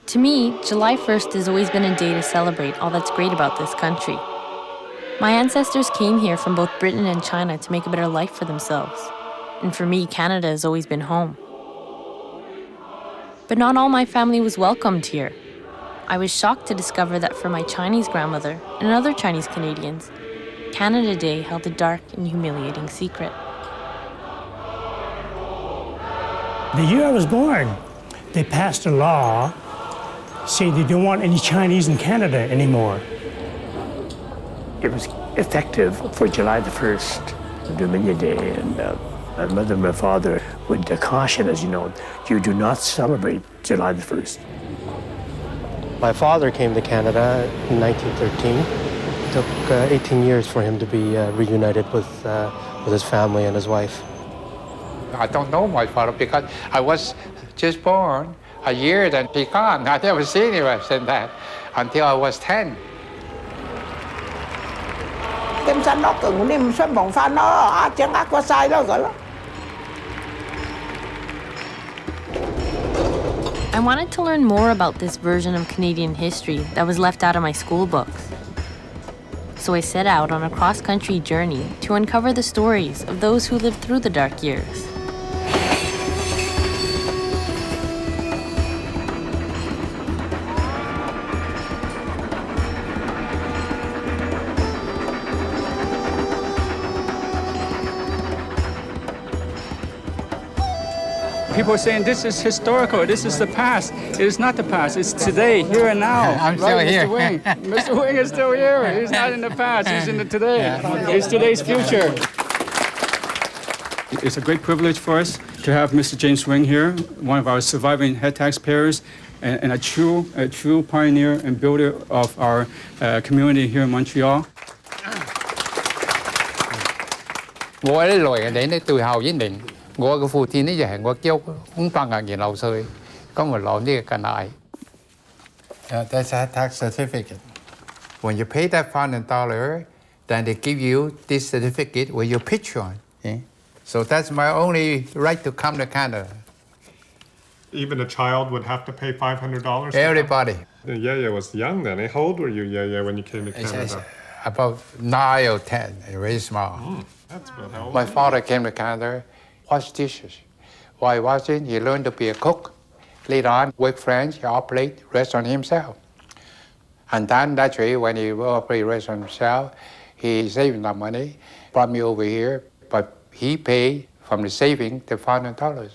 To me, July 1st has always been a day to celebrate all that's great about this country. My ancestors came here from both Britain and China to make a better life for themselves. And for me, Canada has always been home. But not all my family was welcomed here. I was shocked to discover that for my Chinese grandmother and other Chinese Canadians, Canada Day held a dark and humiliating secret. The year I was born, they passed a law saying they don't want any Chinese in Canada anymore. It was effective for July the 1st, Dominion Day, and my mother and my father would caution us, you do not celebrate July the 1st. My father came to Canada in 1913. It took 18 years for him to be reunited with his family and his wife. I don't know my father because I was just born a year, then he gone. I never seen him since that until I was 10. I wanted to learn more about this version of Canadian history that was left out of my school books. So I set out on a cross-country journey to uncover the stories of those who lived through the dark years. People are saying this is historical, this is the past. It is not the past, it's today, here and now. I'm still here. Mr. Wing. Mr. Wing is still here. He's not in the past, he's in the today. Yeah. It's today's future. It's a great privilege for us to have Mr. James Wing here, one of our surviving head taxpayers and a true pioneer and builder of our community here in Montreal. That's a tax certificate. When you pay that $500, then they give you this certificate with your picture on. So that's my only right to come to Canada. Even a child would have to pay $500? Everybody. Yeah, was young then. How old were you, when you came to Canada? About 9 or 10, very small. That's about how old. My father came to Canada, wash dishes. While washing, he learned to be a cook. Later on, with friends, he operated restaurant himself. And then naturally, when he operated restaurant himself, he saved enough money, brought me over here, but he paid from the saving the $500.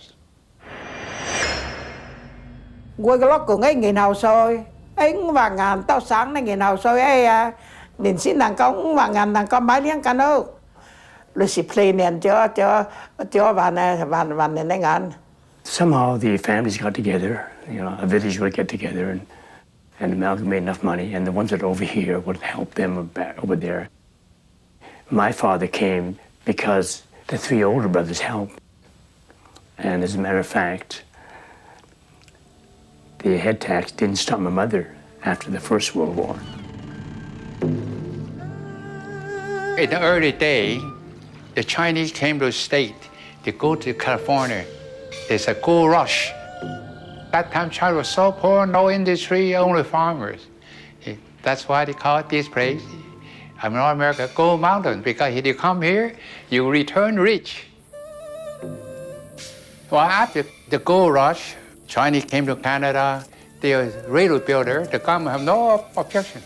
Quay cái lót của ngay nghìn hào xôi, ấy và ngàn tao sáng này nghìn hào xôi ấy nhìn xin đàn công và ngàn đàn con bái liếng cả đâu. Rồi xí play nền cho và nền ngàn. Somehow the families got together, a village would get together and amalgamate enough money, and the ones that are over here would help them over there. My father came because the 3 older brothers helped. And as a matter of fact, the head tax didn't stop my mother after the First World War. In the early days, the Chinese came to the state. They go to California. There's a gold rush. That time China was so poor, no industry, only farmers. That's why they call this place, North America, Gold Mountain, because if you come here, you return rich. Well, after the gold rush, Chinese came to Canada. They were railroad builder. The government have no objection.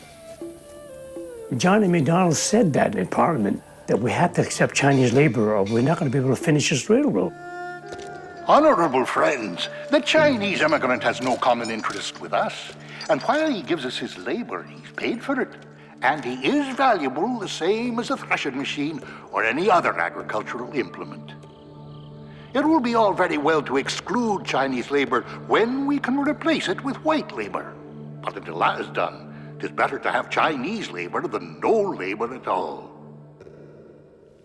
John A. Macdonald said that in Parliament, that we have to accept Chinese labor or we're not going to be able to finish this railroad. Honorable friends, the Chinese immigrant has no common interest with us. And while he gives us his labor, he's paid for it. And he is valuable the same as a threshing machine or any other agricultural implement. It will be all very well to exclude Chinese labor when we can replace it with white labor. But until that is done, it is better to have Chinese labor than no labor at all.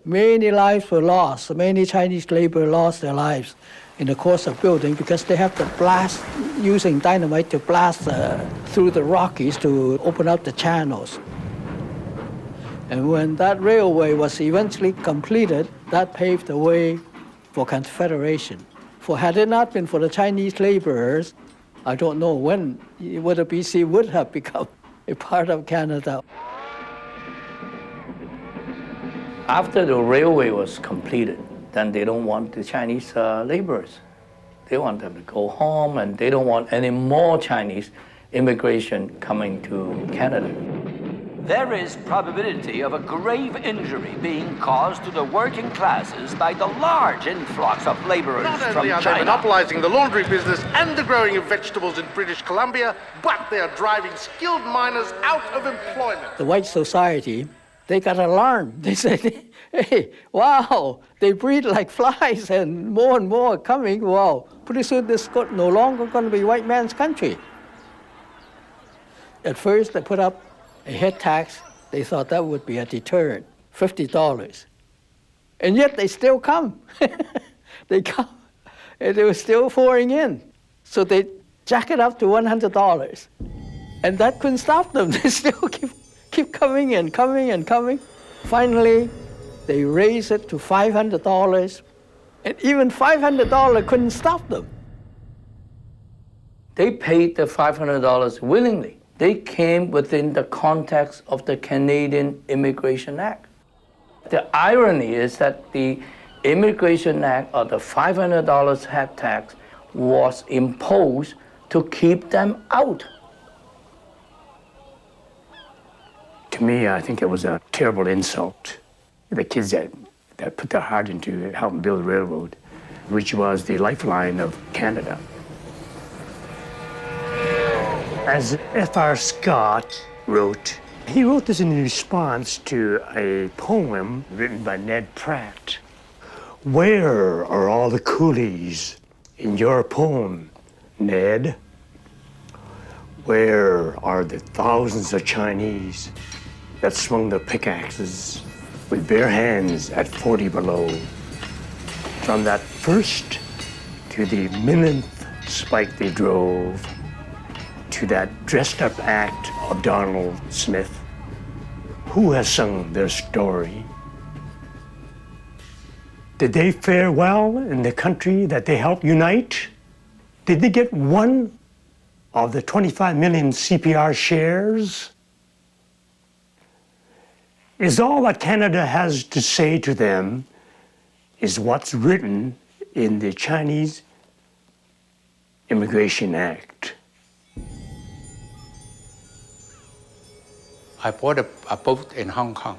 Many lives were lost. Many Chinese labor lost their lives in the course of building because they have to blast, using dynamite to blast through the Rockies to open up the channels. And when that railway was eventually completed, that paved the way for Confederation. For had it not been for the Chinese laborers, I don't know whether BC would have become a part of Canada. After the railway was completed, then they don't want the Chinese laborers. They want them to go home, and they don't want any more Chinese immigration coming to Canada. There is probability of a grave injury being caused to the working classes by the large influx of laborers Not from only are they China. monopolizing the laundry business and the growing of vegetables in British Columbia, but they are driving skilled miners out of employment. The white society, they got alarmed. They said, hey, wow, they breed like flies and more are coming. Wow, pretty soon this is no longer going to be white man's country. At first, they put up a head tax. They thought that would be a deterrent, $50. And yet they still come. They come, and they were still pouring in. So they jack it up to $100. And that couldn't stop them. They still keep coming and coming and coming. Finally, they raised it to $500, and even $500 couldn't stop them. They paid the $500 willingly. They came within the context of the Canadian Immigration Act. The irony is that the Immigration Act, or the $500 head tax, was imposed to keep them out. To me, I think it was a terrible insult. The kids that put their heart into helping build the railroad, which was the lifeline of Canada. As F.R. Scott wrote, he wrote this in response to a poem written by Ned Pratt. Where are all the coolies in your poem, Ned? Where are the thousands of Chinese that swung their pickaxes with bare hands at 40 below? From that first to the millionth spike they drove, to that dressed-up act of Donald Smith. Who has sung their story? Did they fare well in the country that they helped unite? Did they get one of the 25 million CPR shares? Is all that Canada has to say to them is what's written in the Chinese Immigration Act? I bought a boat in Hong Kong.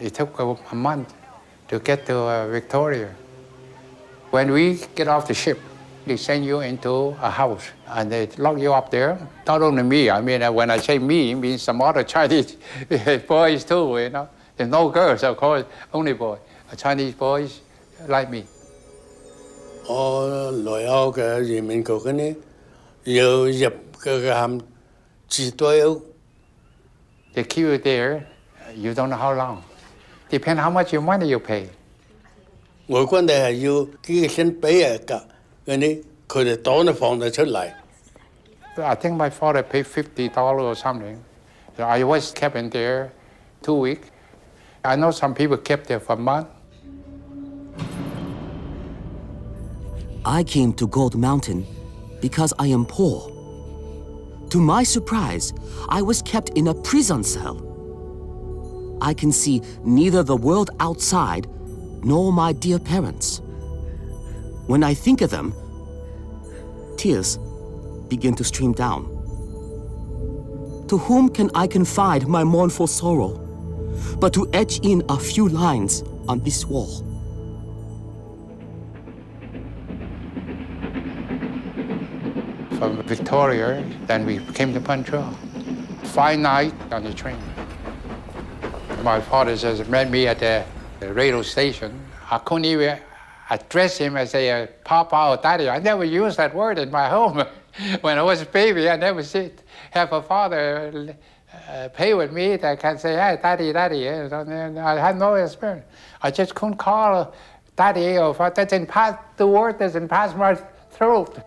It took a month to get to Victoria. When we get off the ship, they send you into a house and they lock you up there. Not only me, I mean, when I say me, it means some other Chinese boys too, you know. There's no girls, of course, only boys. Chinese boys like me. 我來歐嘅移民局嗰啲要入嘅函至多。They keep you there, you don't know how long. Depends how much money you pay. 外軍哋係要幾個錢俾人㗎，嗰啲佢哋黨都放得出嚟。I think my father paid $50 or something. So I was kept in there 2 weeks. I know some people kept there for a month. I came to Gold Mountain because I am poor. To my surprise, I was kept in a prison cell. I can see neither the world outside nor my dear parents. When I think of them, tears begin to stream down. To whom can I confide my mournful sorrow but to etch in a few lines on this wall? From Victoria, then we came to Montreal. 5 nights on the train. My father just met me at the radio station. I couldn't even address him as a Papa or Daddy. I never used that word in my home. When I was a baby, I never have a father play with me that can say, hey, Daddy, Daddy. I had no experience. I just couldn't call Daddy or the word doesn't pass my throat.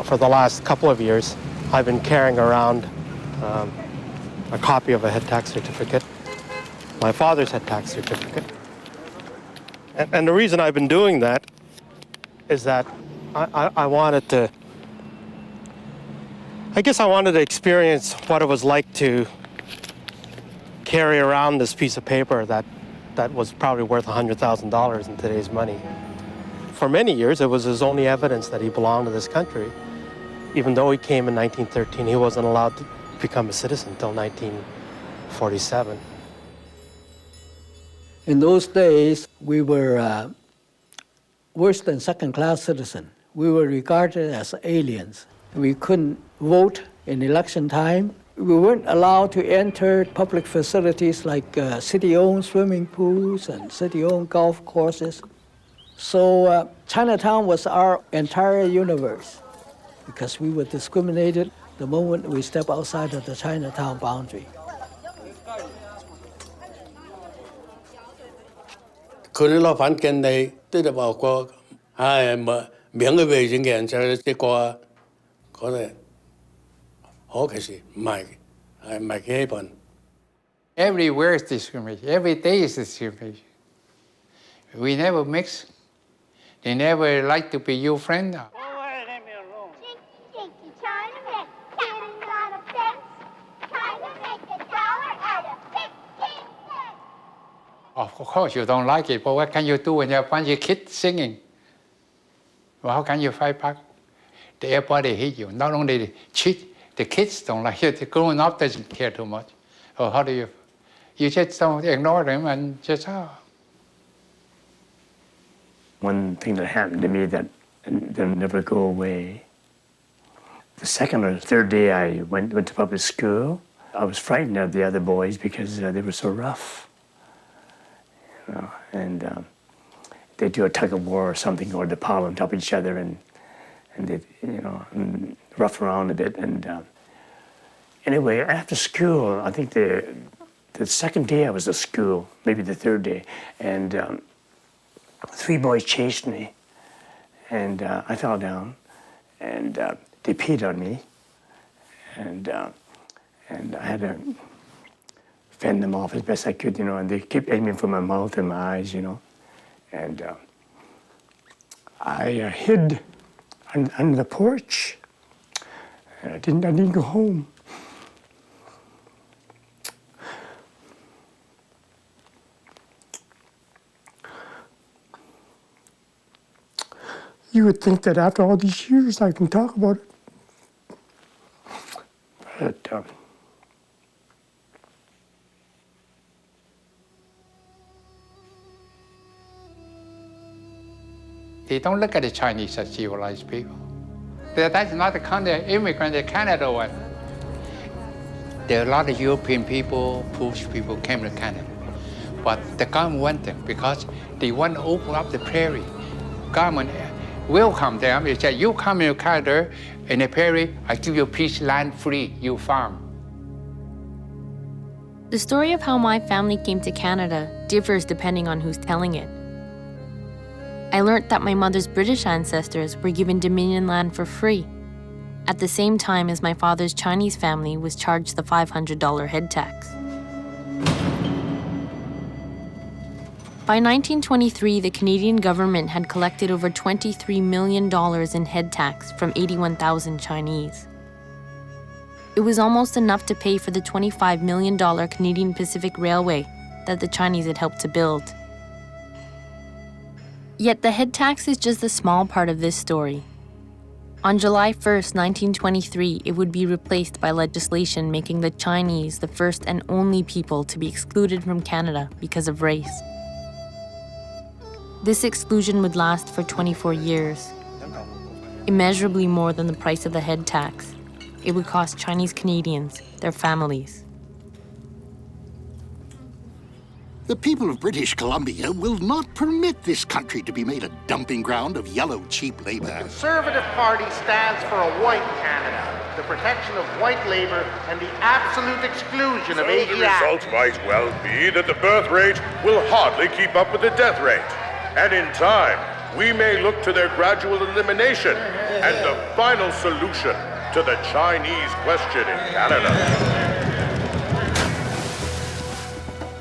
For the last couple of years, I've been carrying around a copy of a head tax certificate. my father's head tax certificate. And the reason I've been doing that is that I wanted to, I guess I wanted to experience what it was like to carry around this piece of paper that was probably worth $100,000 in today's money. For many years, it was his only evidence that he belonged to this country. Even though he came in 1913, he wasn't allowed to become a citizen until 1947. In those days, we were worse than second-class citizens. We were regarded as aliens. We couldn't vote in election time. We weren't allowed to enter public facilities like city-owned swimming pools and city-owned golf courses. So Chinatown was our entire universe because we were discriminated the moment we step outside of the Chinatown boundary. 佢哋落反見你，都就話過，唉，名嘅背景嘅人就啲個，嗰啲好其實唔係，係唔係基本。Everywhere is discrimination. Every day is discrimination. We never mix. They never like to be your friend. Of course, you don't like it, but what can you do when you have a bunch of kids singing? Well, how can you fight back? Everybody hate you. Not only the kids don't like it, the grown up doesn't care too much. So how do you? You just don't ignore them and just, One thing that happened to me that will never go away. The second or third day I went to public school, I was frightened of the other boys because they were so rough. You know, and they do a tug of war or something, or they pile on top of each other and they, you know, and rough around a bit. And anyway, after school, I think the second day I was at school, maybe the third day, and 3 boys chased me, and I fell down, and they peed on me, and I had to fend them off as best I could, you know, and they kept aiming for my mouth and my eyes, you know, and I hid under the porch, and I didn't go home. You would think that after all these years I can talk about it. But they don't look at the Chinese as civilized people. That's not the kind of immigrant that Canada was. There are a lot of European people, Polish people came to Canada. But the government want them because they want to open up the prairie. Government welcome them. They say, you come in Canada, in the prairie, I give you a piece of land free, you farm. The story of how my family came to Canada differs depending on who's telling it. I learned that my mother's British ancestors were given Dominion land for free, at the same time as my father's Chinese family was charged the $500 head tax. By 1923, the Canadian government had collected over $23 million in head tax from 81,000 Chinese. It was almost enough to pay for the $25 million Canadian Pacific Railway that the Chinese had helped to build. Yet the head tax is just a small part of this story. On July 1st, 1923, it would be replaced by legislation making the Chinese the first and only people to be excluded from Canada because of race. This exclusion would last for 24 years, immeasurably more than the price of the head tax. It would cost Chinese Canadians their families. The people of British Columbia will not permit this country to be made a dumping ground of yellow, cheap labor. The Conservative Party stands for a white Canada, the protection of white labor, and the absolute exclusion of Asian. The result might well be that the birth rate will hardly keep up with the death rate. And in time, we may look to their gradual elimination and the final solution to the Chinese question in Canada.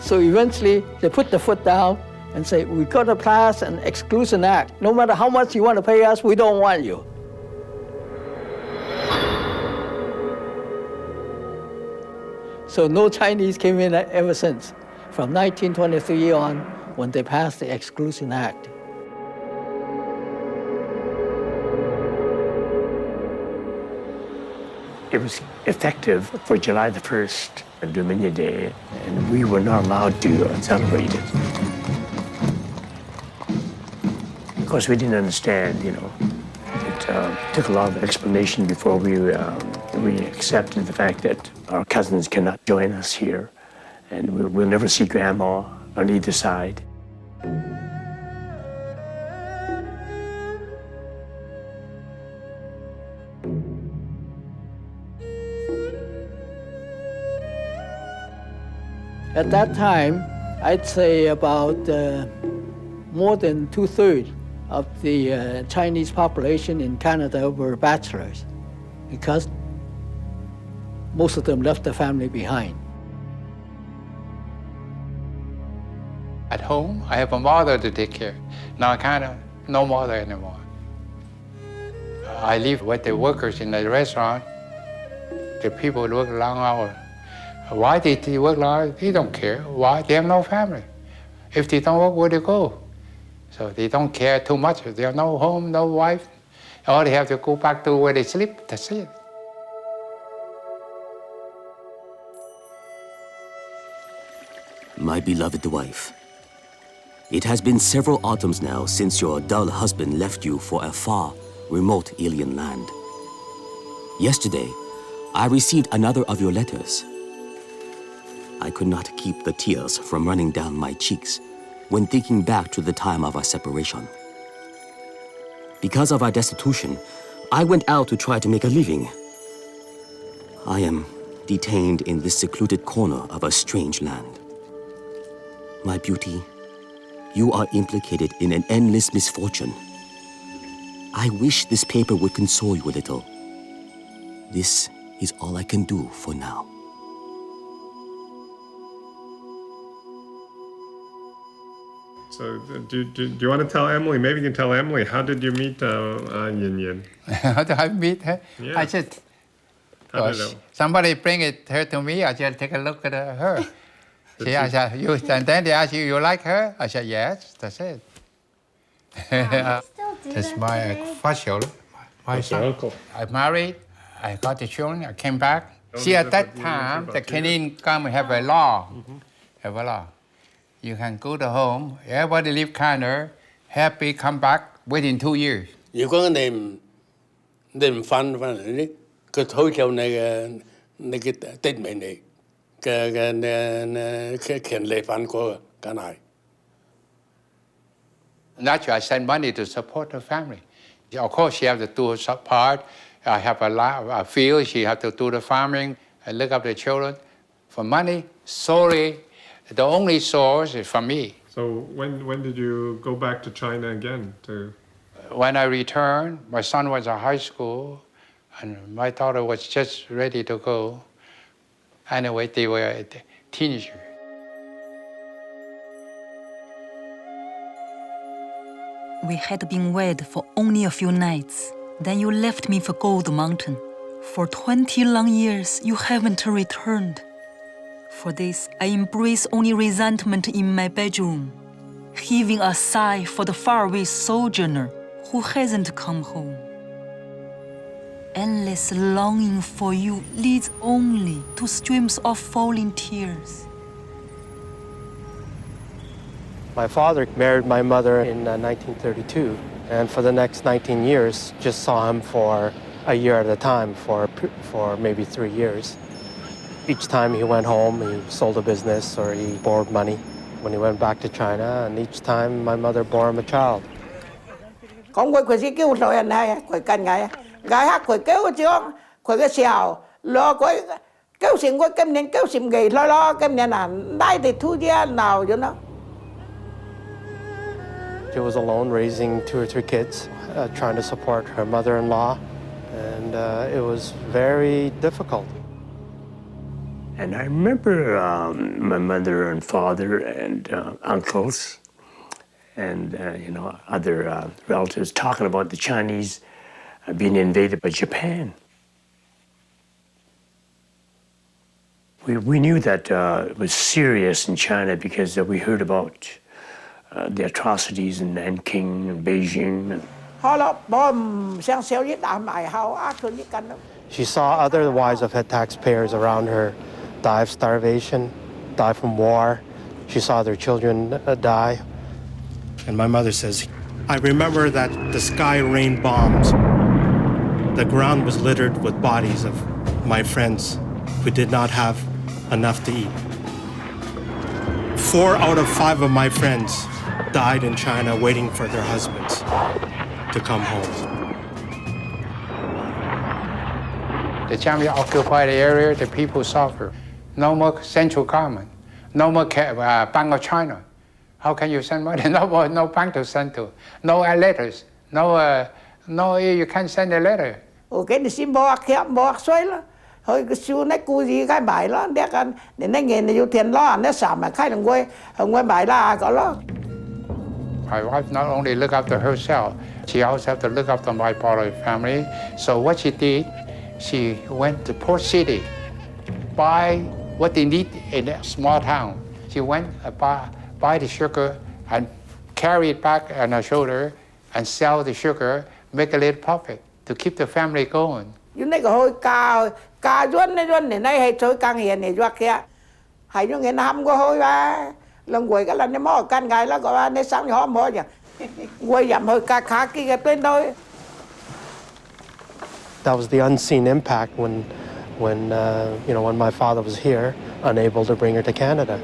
So eventually, they put the foot down and say, we got to pass an Exclusion Act. No matter how much you want to pay us, we don't want you. So no Chinese came in ever since, from 1923 on, when they passed the Exclusion Act. It was effective for July the 1st, Dominion Day, and we were not allowed to celebrate it. Of course, we didn't understand, you know. It took a lot of explanation before we accepted the fact that our cousins cannot join us here, and we'll never see Grandma on either side. At that time, I'd say about more than 2/3 of the Chinese population in Canada were bachelors, because most of them left the family behind. At home, I have a mother to take care. Now no mother anymore. I live with the workers in the restaurant. The people work long hours. Why did they work long? They don't care. Why? They have no family. If they don't work, where they go? So they don't care too much. They have no home, no wife. Or they have to go back to where they sleep. That's it. My beloved wife, it has been several autumns now since your dull husband left you for a far, remote alien land. Yesterday, I received another of your letters. I could not keep the tears from running down my cheeks when thinking back to the time of our separation. Because of our destitution, I went out to try to make a living. I am detained in this secluded corner of a strange land. My beauty, you are implicated in an endless misfortune. I wish this paper would console you a little. This is all I can do for now. So do you want to tell Emily? Maybe you can tell Emily, how did you meet Yin Yin? How did I meet her? Yeah. I just, somebody bring her to me. I just take a look at her. I said, and then they ask you, you like her? I said, yes, that's it. That's my first children. My son. Uncle. I married, I got the children, I came back. See, at that time, the Canadian government have a law. Have a law. You can go to home, everybody live Canada, happy, come back within 2 years. 如果你唔翻嚟呢，佢推走你嘅的命嚟嘅權利翻過梗係。Naturally, I send money to support the family. Of course, she has to do her part. I have a field, she has to do the farming, I look up the children. For money, sorry, the only source is from me. So when did you go back to China again? When I returned, my son was in high school, and my daughter was just ready to go. Anyway, they were teenagers. We had been wed for only a few nights. Then you left me for Gold Mountain. For 20 long years, you haven't returned. For this, I embrace only resentment in my bedroom, heaving a sigh for the faraway sojourner who hasn't come home. Endless longing for you leads only to streams of falling tears. My father married my mother in 1932, and for the next 19 years, just saw him for a year at a time for maybe 3 years. Each time he went home, he sold a business or he borrowed money when he went back to China, and each time my mother bore him a child. She was alone raising 2 or 3 kids, trying to support her mother-in-law, and it was very difficult. And I remember my mother and father and uncles and other relatives talking about the Chinese being invaded by Japan. We knew that it was serious in China because we heard about the atrocities in Nanking and Beijing. She saw other wives of head taxpayers around her die of starvation, die from war. She saw their children die. And my mother says, I remember that the sky rained bombs. The ground was littered with bodies of my friends who did not have enough to eat. 4 out of 5 of my friends died in China waiting for their husbands to come home. The Chinese occupy the area, the people suffer. No more central government, no more Bank of China. How can you send money? No bank to send to, no letters, no you can't send a letter. Thôi cái siêu nét cu gì cái bài đó đểกันđể nó nghe nó tiền lo nó xả mà khai thằng quay bài là có lo. My wife not only look after herself, she also have to look after my part of the family. So what she did, she went to Port City, buy what they need in a small town. She went buy the sugar and carry it back on her shoulder and sell the sugar, make a little profit to keep the family going. You này có hồi ca doan này này hay chơi càng hiền này doa kia, hay những người nam có hồi ba lần quay cái lần này mò can gái là có ba này sáng nhỏ mò vậy, quay giảm hồi ca khá kia cái bên thôi. That was the unseen impact when my father was here, unable to bring her to Canada.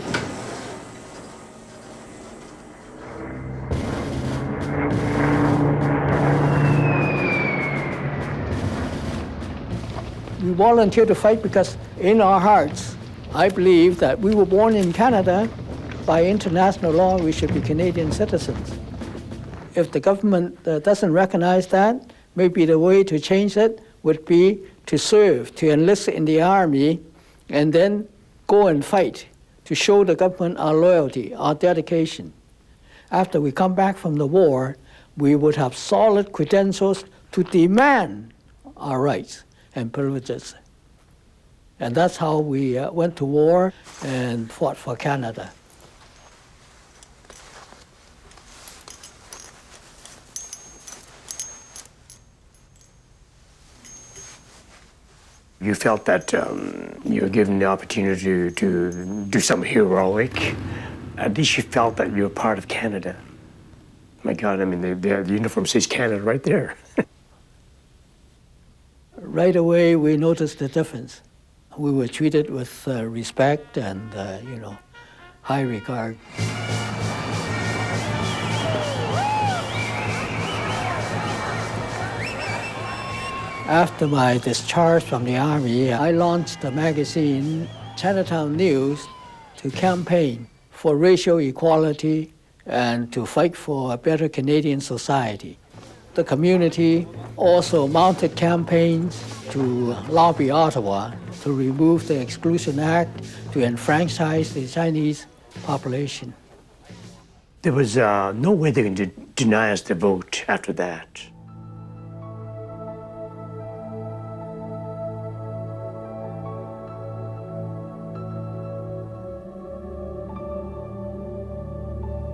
We volunteer to fight because in our hearts, I believe that we were born in Canada. By international law, we should be Canadian citizens. If the government doesn't recognize that, maybe the way to change it would be to serve, to enlist in the army, and then go and fight to show the government our loyalty, our dedication. After we come back from the war, we would have solid credentials to demand our rights and privileges. And that's how we went to war and fought for Canada. You felt that you were given the opportunity to do something heroic. At least you felt that you were part of Canada. My God, I mean, the uniform says Canada right there. Right away, we noticed the difference. We were treated with respect and, high regard. After my discharge from the Army, I launched the magazine Chinatown News to campaign for racial equality and to fight for a better Canadian society. The community also mounted campaigns to lobby Ottawa to remove the Exclusion Act to enfranchise the Chinese population. There was no way they could deny us the vote after that.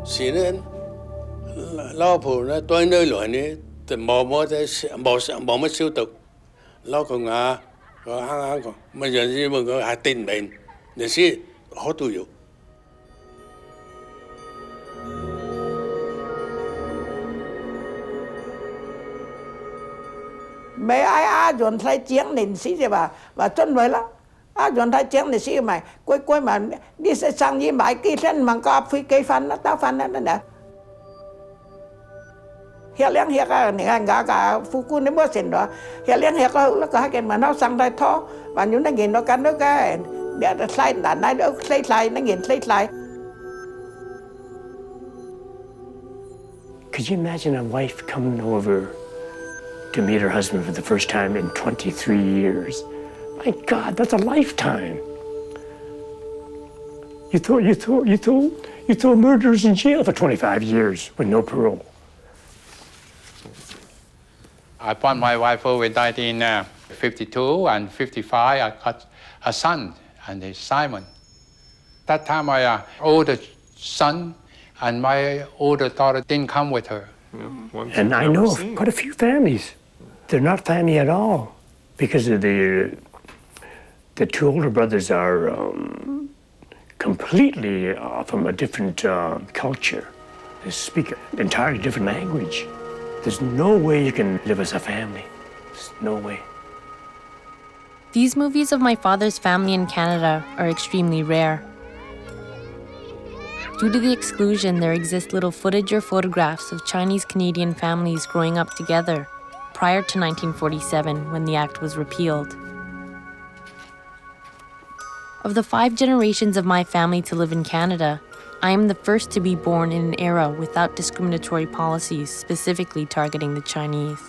Xin lao phủ nó tôi nơi loại này từ mò mất siêu tục lao còn có ăn còn mà giờ như mình có hai tin mình để xí họ tu dục. Mấy ai dọn thay tiếng nên xí gì bà chân vậy là dọn thay tiếng nên xí mày quay mà đi sẽ sang như mày kia trên mà có phi cây phân nó tao phân nó nè. Hiện lên hiện cái này cả phu quân đến bữa xin đó hiện lên hiện có cái mà nó sang đây thó và những nó nhìn nó cắn nó cái để slide đàn này nó slide nó nhìn slide. Could you imagine a wife coming over to meet her husband for the first time in 23 years? My God, that's a lifetime. You throw murderers in jail for 25 years with no parole. I bought my wife over in 1952 and 55. I got a son, and he's Simon. That time my older son and my older daughter didn't come with her. And I know of quite a few families. They're not family at all because of the two older brothers are completely from a different culture. They speak an entirely different language. There's no way you can live as a family. There's no way. These movies of my father's family in Canada are extremely rare. Due to the exclusion, there exists little footage or photographs of Chinese-Canadian families growing up together prior to 1947, when the act was repealed. Of the 5 generations of my family to live in Canada, I am the first to be born in an era without discriminatory policies specifically targeting the Chinese.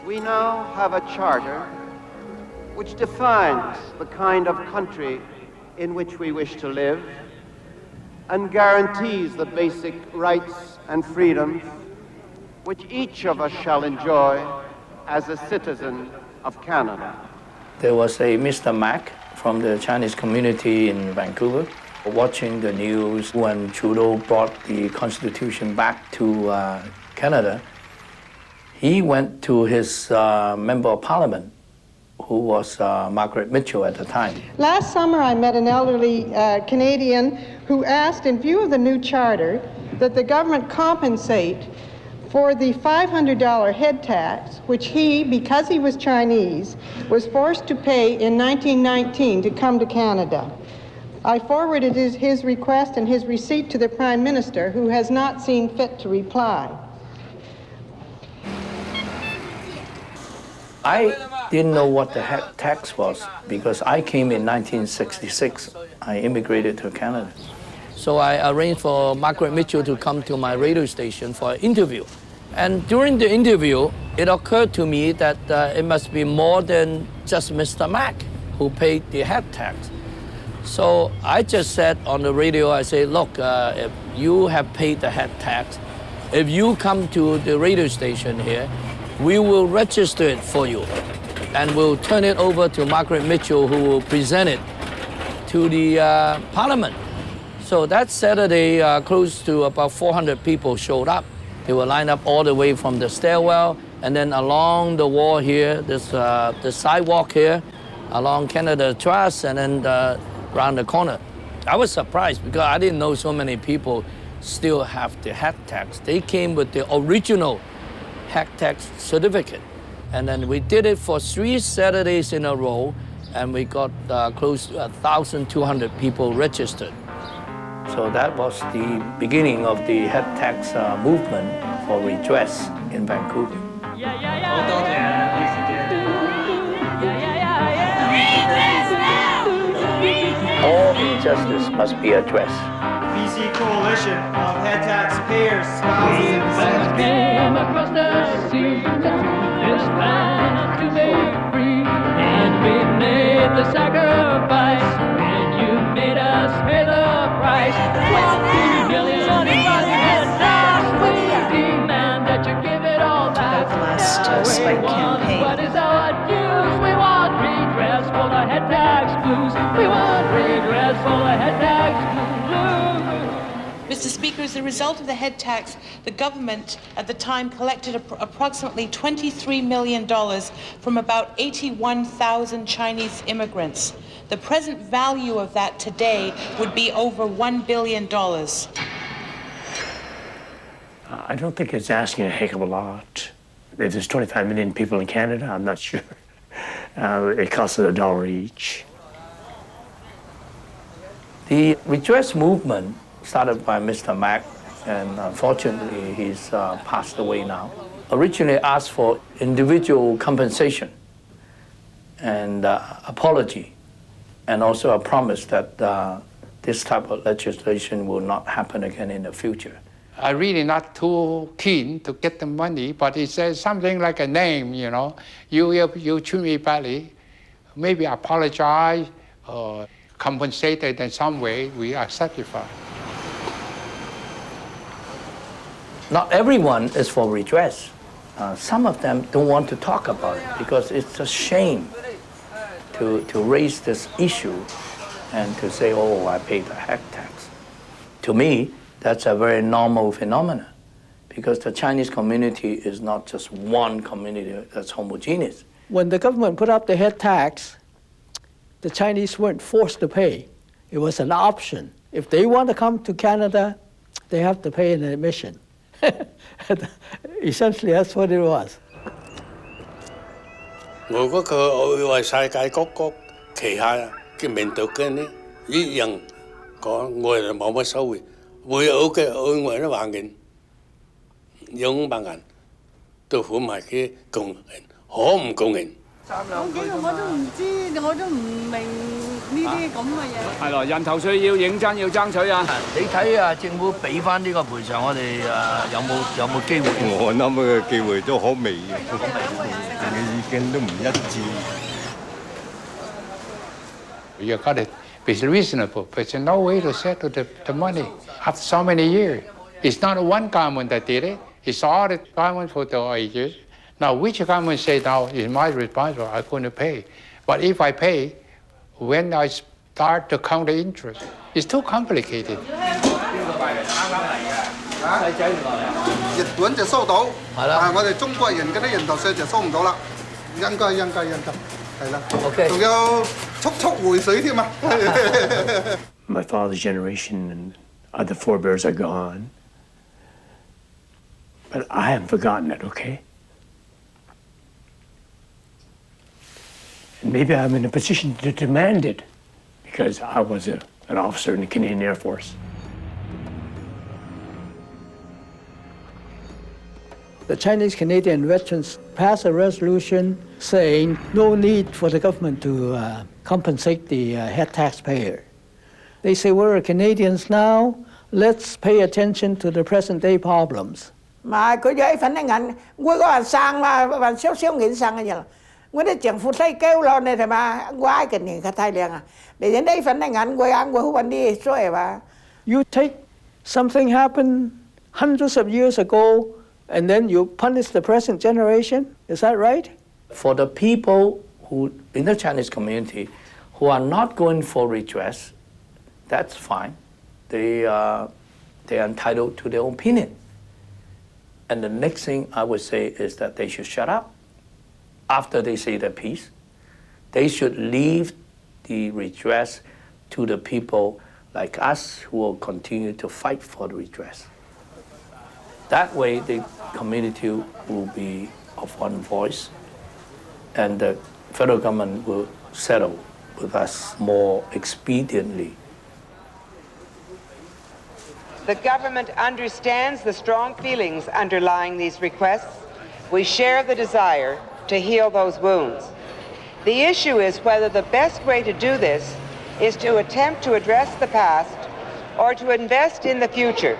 We now have a charter which defines the kind of country in which we wish to live and guarantees the basic rights and freedoms which each of us shall enjoy as a citizen of Canada. There was a Mr. Mac from the Chinese community in Vancouver watching the news when Trudeau brought the Constitution back to Canada. He went to his Member of Parliament, who was Margaret Mitchell at the time. Last summer, I met an elderly Canadian who asked, in view of the new charter, that the government compensate for the $500 head tax, which he, because he was Chinese, was forced to pay in 1919 to come to Canada. I forwarded his request and his receipt to the Prime Minister, who has not seen fit to reply. I didn't know what the head tax was because I came in 1966. I immigrated to Canada. So I arranged for Margaret Mitchell to come to my radio station for an interview. And during the interview, it occurred to me that it must be more than just Mr. Mac who paid the head tax. So I just said on the radio, I say, look, if you have paid the head tax, if you come to the radio station here, we will register it for you, and we'll turn it over to Margaret Mitchell, who will present it to the Parliament. So that Saturday, close to about 400 people showed up. They were lined up all the way from the stairwell, and then along the wall here, there's the sidewalk here, along Canada Trust, and then around the corner. I was surprised because I didn't know so many people still have the head tax. They came with the original head tax certificate. And then we did it for 3 Saturdays in a row, and we got close to 1,200 people registered. So that was the beginning of the head tax movement for redress in Vancouver. All injustice must be addressed. BC Coalition of Head Taxpayers, spouses, and descendants came across the sea this land to be free, and we made the sacrifice, and you made us pay the price. 20 million and now we demand that you give it all back. The last spike campaign. What is our dues? We want redress for the head tax blues. We want redress for the head tax blues. Mr. Speaker, as a result of the head tax, the government at the time collected approximately $23 million from about 81,000 Chinese immigrants. The present value of that today would be over $1 billion. I don't think it's asking a heck of a lot. If there's 25 million people in Canada, I'm not sure. It costs $1 each. The redress movement started by Mr. Mac, and unfortunately he's passed away now. Originally asked for individual compensation and apology, and also a promise that this type of legislation will not happen again in the future. I'm really not too keen to get the money, but it says something like a name, you know. You treat me badly, maybe apologize, or compensated in some way, we are satisfied. Not everyone is for redress. Some of them don't want to talk about it because it's a shame to raise this issue and to say, oh, I paid the head tax. To me, that's a very normal phenomenon because the Chinese community is not just one community that's homogeneous. When the government put up the head tax, the Chinese weren't forced to pay. It was an option. If they want to come to Canada, they have to pay an admission. Essentially, that's what it was. 我嗰個我為世界各國旗下嘅民族嘅呢，一樣講我哋冇乜所謂，會有嘅外啲環境，用白人都好埋嘅公平，可唔公平？我幾個我都唔知，我都唔明呢啲咁嘅嘢。係咯，人頭稅要認真要爭取啊！你睇啊，政府俾翻呢個賠償，我哋有冇機會？我諗嘅機會都好微嘅，人嘅意見都唔一致。You got it. It's reasonable, but there's no way to settle the money after so many years. It's not one government that did it. It's all the government for the ages. Now, which government say now is my responsibility? I'm going to pay. But if I pay, when I start to count the interest, it's too complicated. 日本就收到，我哋中國人嗰啲人頭稅就收唔到啦，應該，係啦。OK。仲有速回水添啊！My father's generation and other forebears are gone, but I haven't forgotten it. Okay. And maybe I'm in a position to demand it because I was an officer in the Canadian Air Force. The Chinese Canadian veterans passed a resolution saying no need for the government to compensate the head taxpayer. They say we're Canadians now, let's pay attention to the present day problems. Mà佢vậy phản ứng ảnh, tôi có anh sang mà xíu nghìn sang cái gì là, tôi đã chẳng phụ thấy kêu lo này thì mà quay cái này cái thay liền à, để đến đây phản ứng ảnh tôi ăn tôi không đi rồi mà. You take something happened hundreds of years ago, and then you punish the present generation. Is that right? For the people who in the Chinese community who are not going for redress, that's fine. They are entitled to their own opinion. And the next thing I would say is that they should shut up after they say their piece. They should leave the redress to the people like us who will continue to fight for the redress. That way, the community will be of one voice, and the federal government will settle with us more expediently. The government understands the strong feelings underlying these requests. We share the desire to heal those wounds. The issue is whether the best way to do this is to attempt to address the past or to invest in the future.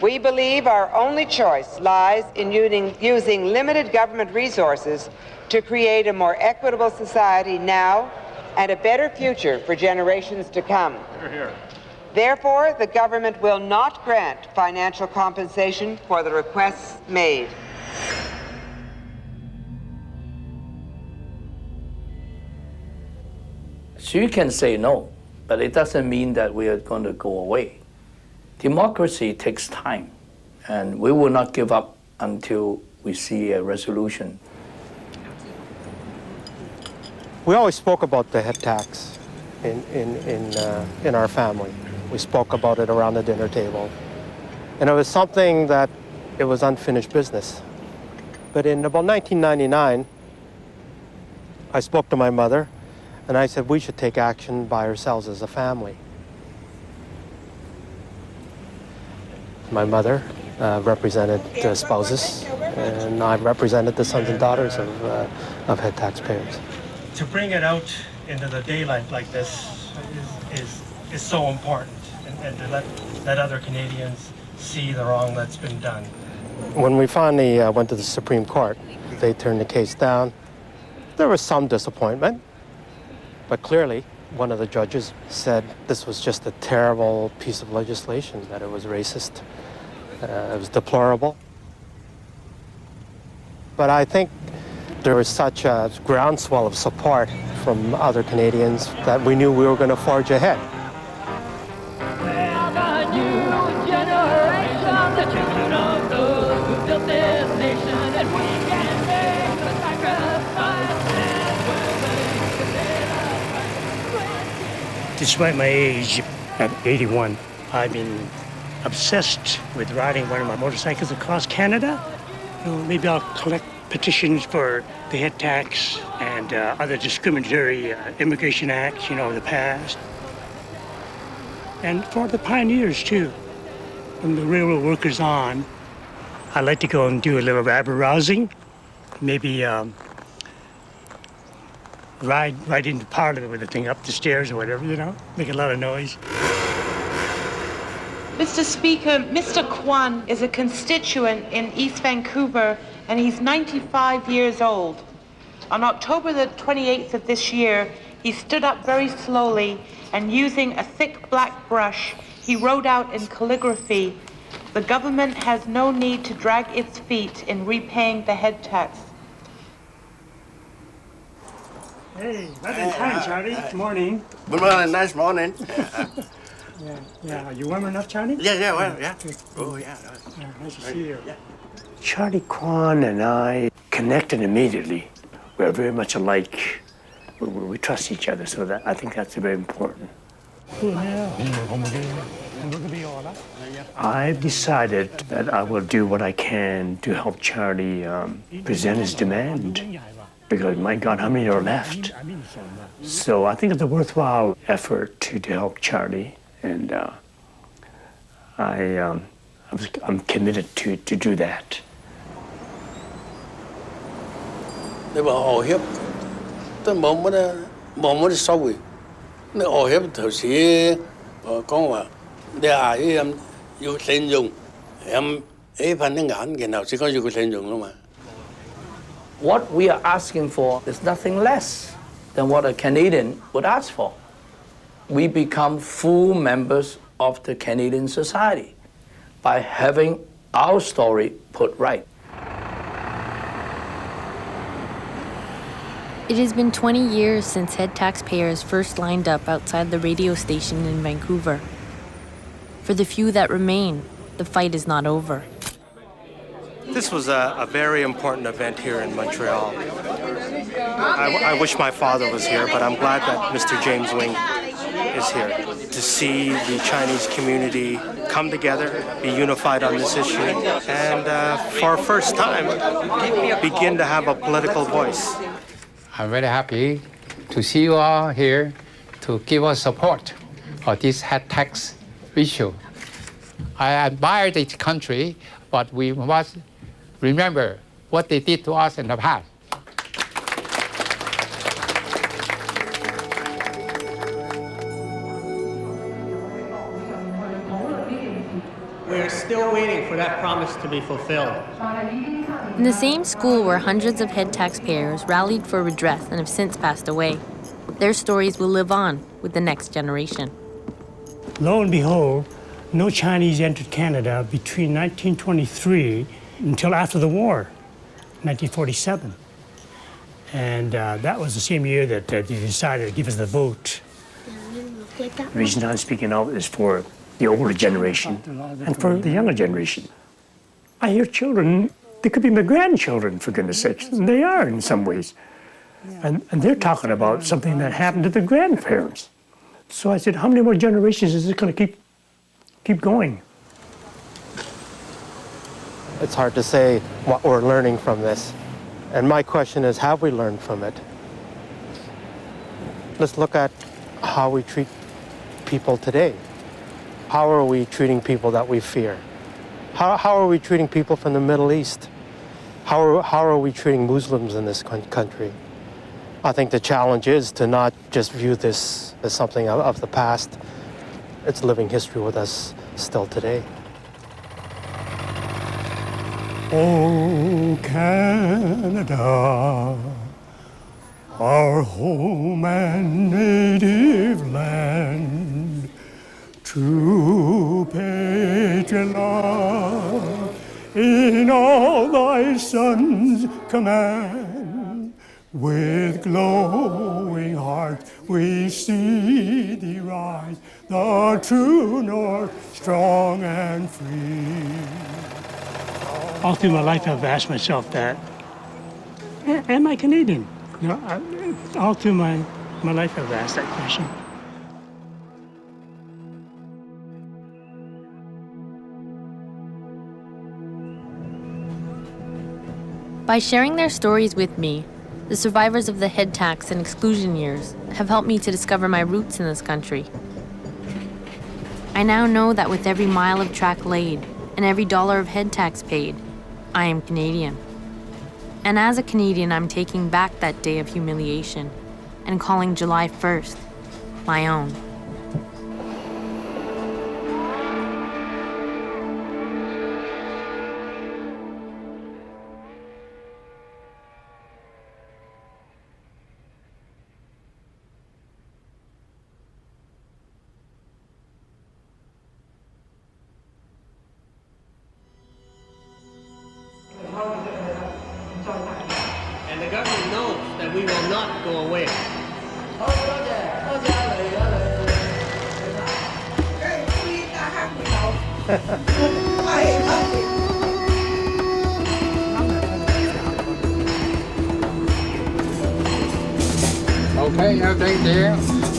We believe our only choice lies in using limited government resources to create a more equitable society now and a better future for generations to come. Therefore, the government will not grant financial compensation for the requests made. She can say no, but it doesn't mean that we are going to go away. Democracy takes time, and we will not give up until we see a resolution. We always spoke about the head tax in our family. We spoke about it around the dinner table. And it was something that it was unfinished business. But in about 1999, I spoke to my mother, and I said we should take action by ourselves as a family. My mother represented the spouses, and I represented the sons and daughters of head taxpayers. To bring it out into the daylight like this is so important, and to let other Canadians see the wrong that's been done. When we finally went to the Supreme Court, they turned the case down. There was some disappointment, but clearly One of the judges said this was just a terrible piece of legislation, that it was racist, it was deplorable. But I think there was such a groundswell of support from other Canadians that we knew we were going to forge ahead. Despite my age, at 81, I've been obsessed with riding one of my motorcycles across Canada. You know, maybe I'll collect petitions for the head tax and other discriminatory immigration acts, of the past. And for the pioneers, too. When the railroad workers on, I like to go and do a little rabble-rousing, maybe ride into Parliament with the thing up the stairs or whatever, make a lot of noise. Mr. Speaker, Mr. Kwan is a constituent in East Vancouver, and he's 95 years old. On October the 28th of this year, he stood up very slowly and using a thick black brush, he wrote out in calligraphy, "The government has no need to drag its feet in repaying the head tax." Hey, right in time, Charlie. Good morning. Good morning, nice morning. Yeah. Are you warm enough, Charlie? Yeah, well, yeah. Okay. Oh, yeah. Nice to see you. Yeah. Charlie Kwan and I connected immediately. We're very much alike. We trust each other, so I think that's very important. I've decided that I will do what I can to help Charlie present his demand. Because, my God, how many are left? So I think it's a worthwhile effort to help Charlie, and I'm committed to do that. 你話惡協都冇乜收回，你惡協頭先講話你阿姨要信用，噴啲眼，然後先講要佢信用啦嘛。 What we are asking for is nothing less than what a Canadian would ask for. We become full members of the Canadian society by having our story put right. It has been 20 years since head taxpayers first lined up outside the radio station in Vancouver. For the few that remain, the fight is not over. This was a very important event here in Montreal. I wish my father was here, but I'm glad that Mr. James Wing is here to see the Chinese community come together, be unified on this issue, and for the first time, begin to have a political voice. I'm very happy to see you all here to give us support of this head tax issue. I admire this country, but we must remember what they did to us in the past. We're still waiting for that promise to be fulfilled. In the same school where hundreds of head taxpayers rallied for redress and have since passed away, their stories will live on with the next generation. Lo and behold, no Chinese entered Canada between 1923 until after the war, 1947. And that was the same year that they decided to give us the vote. The reason I'm speaking out is for the older generation and for the younger generation. I hear children, they could be my grandchildren, for goodness sakes, and they are in some ways. And they're talking about something that happened to their grandparents. So I said, how many more generations is this going to keep going? It's hard to say what we're learning from this. And my question is, have we learned from it? Let's look at how we treat people today. How are we treating people that we fear? How are we treating people from the Middle East? How are we treating Muslims in this country? I think the challenge is to not just view this as something of the past. It's living history with us still today. Oh, Canada, our home and native land. True patriot love in all thy sons command. With glowing heart we see thee rise, the true north, strong and free. All through my life I've asked myself that, am I Canadian? You know, all through my life I've asked that question. By sharing their stories with me, the survivors of the head tax and exclusion years have helped me to discover my roots in this country. I now know that with every mile of track laid and every dollar of head tax paid, I am Canadian. And as a Canadian, I'm taking back that day of humiliation and calling July 1st my own. And the government knows that we will not go away. Okay, thank you.